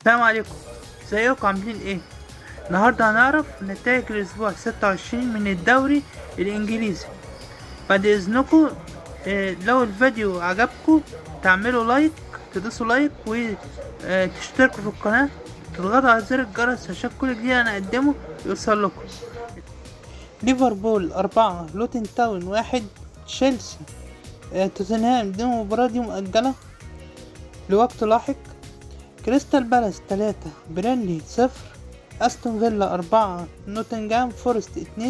السلام عليكم. ازيكم عاملين ايه؟ النهارده هنعرف نتائج الاسبوع 26 من الدوري الانجليزي. بعد اذنكم، لو الفيديو عجبكم تعملوا لايك، تدوسوا لايك وتشتركوا في القناة، تضغطوا على زر الجرس عشان كل جديد انا اقدمه يوصل لكم. ليفربول 4، لوتن تاون 1، تشيلسي توتنهام. دي المباراة دي مؤجلة لوقت لاحق. كريستال بالاس 3، برينلي 0، استون فيلا 4، نوتنغهام فورست 2،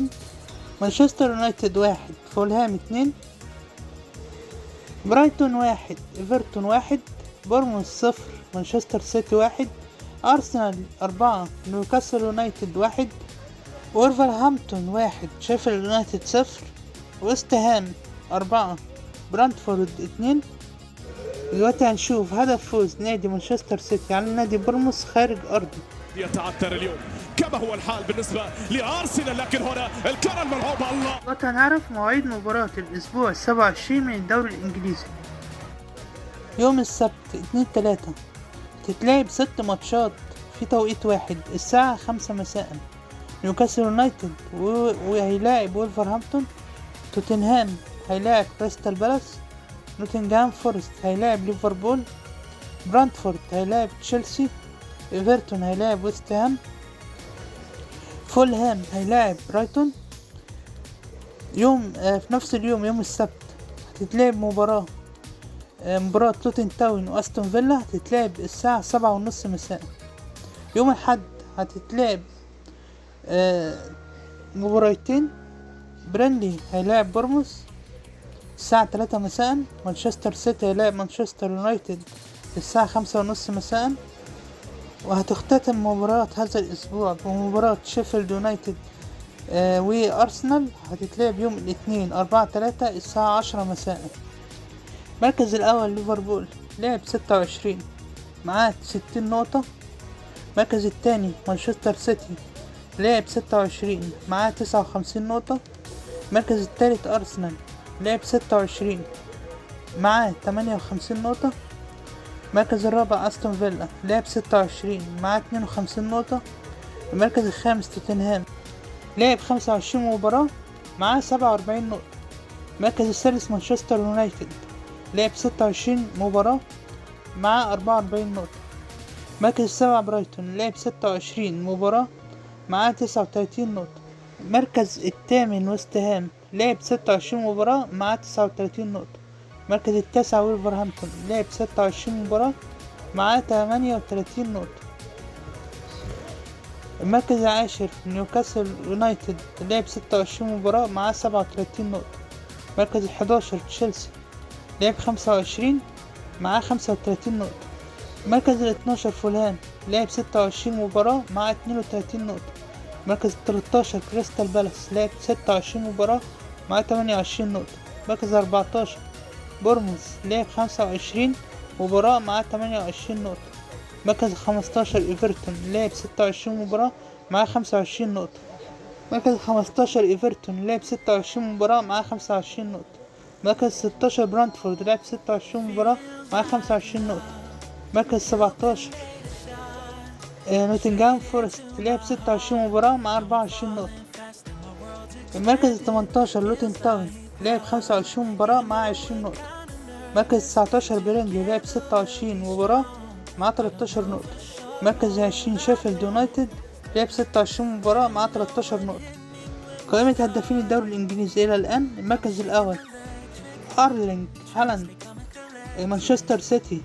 مانشستر يونايتد 1، فولهام 2، برايتون 1، ايفرتون 1، بورموث 0، مانشستر سيتي 1، ارسنال 4، نيوكاسل يونايتد 1، وولفرهامبتون 1، شيفيلد يونايتد 0، ويست هام 4، برانتفورد 2. دلوقتي هنشوف هدف فوز نادي مانشستر سيتي على نادي بورموث خارج أرضه. يتعثر اليوم كما هو الحال بالنسبة لأرسنال، لكن هنا الكرة الملعوبة. الله. دلوقتي هنعرف مواعيد مباراة الأسبوع 27 من الدوري الإنجليزي. يوم السبت 2/3 تتلعب 6 ماتشات في توقيت واحد الساعة 5 مساء. نيوكاسل يونايتد وهيلاعب وولفرهامبتون، توتنهام هيلاعب كريستال بالاس، نوتنغهام فورست هيلاعب ليفربول، برانتفورد هيلاعب تشيلسي، ايفرتون هيلاعب ويست هام، فولهام هيلاعب برايتون. في نفس اليوم يوم السبت هتتلعب مباراة لوتن تاون واستون فيلا، هتتلعب الساعة 7:30 مساء. يوم الأحد هتتلعب مباراتين، برينلي هيلاعب بورموث الساعة 3 مساء، مانشستر سيتي هيلاعب مانشستر يونايتد الساعة 5:30 مساء. وهتختتم مباراة هذا الأسبوع بمباراة شيفيلد يونايتد وأرسنال، هتتلعب يوم الاثنين 4/3 الساعة 10 مساء. المركز الأول ليفربول لعب 26 معاه 60 نقطة. المركز الثاني مانشستر سيتي لعب 26 معاه 59 نقطة. المركز الثالث أرسنال لعب 26 معاه 58 نقطة. المركز الرابع أستون فيلا لعب 26 معاه 52 نقطة. المركز الخامس توتنهام لعب 25 مباراة معاه 47 نقطة. المركز السادس مانشستر يونايتد لعب 26 مباراة معاه 44 نقطة. المركز السابع برايتون لعب 26 مباراة معاه 39 نقطة. المركز الثامن ويست هام لعب 26 مباراة معاه 39 نقطة. المركز التاسع وولفرهامبتون لعب 26 مباراة معاه 38 نقطة. المركز العاشر نيوكاسل يونايتد لعب 26 مباراة معاه 37 نقطة. المركز ال11 تشيلسي لعب 25 معاه 35 نقطة. المركز ال12 فولهام لعب 26 مباراة معاه 32 نقطة. المركز ال13 كريستال بالاس لعب 26 مباراة معاه 28 نقطة. المركز 14 بورموث لعب 25 مباراة معاه 28 نقطة. مركز 15 ايفرتون لعب 26 مباراة معاه 25 نقطة. مركز 15 ايفرتون لعب 26 مباراة معاه 25 نقطة. مركز 16 برانتفورد لعب 26 مباراة معاه 25 نقطة. مركز 17 نوتنغهام فورست لعب 26 مباراة مع 24 نقطة. المركز 18 لوتن تاون لعب 25 مباراة مع 20 نقطة. مركز 19 برينلي لعب 26 مباراة مع 13 نقطة. مركز 20 شيفيلد يونايتد لعب 26 مباراة مع 13 نقطة. قائمة هدافين الدوري الإنجليزي إلى الآن: المركز الأول أرلينج هالاند مانشستر سيتي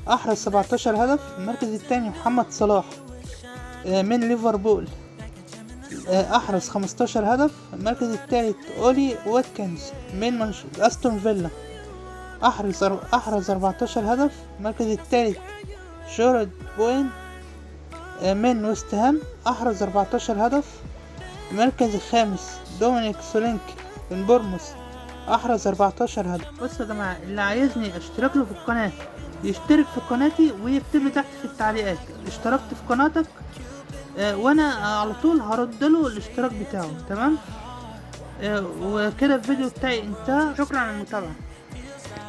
أحرز 17 هدف. المركز الثاني محمد صلاح من ليفربول أحرز 15 هدف. المركز الثالث أولي واتكنز من أستون فيلا أحرز 14 هدف. المركز الثالث جورد بوين من ويست هام أحرز 14 هدف. المركز الخامس دومينيك سولينكي من بورموث أحرز 14 هدف. بصوا يا جماعة، اللي عايزني اشترك له في القناة يشترك في قناتي ويكتب لي تحت في التعليقات اشتركت في قناتك، وانا على طول هرد له الاشتراك بتاعه. تمام. وكده الفيديو بتاعي انتهى. شكرا على المتابعة.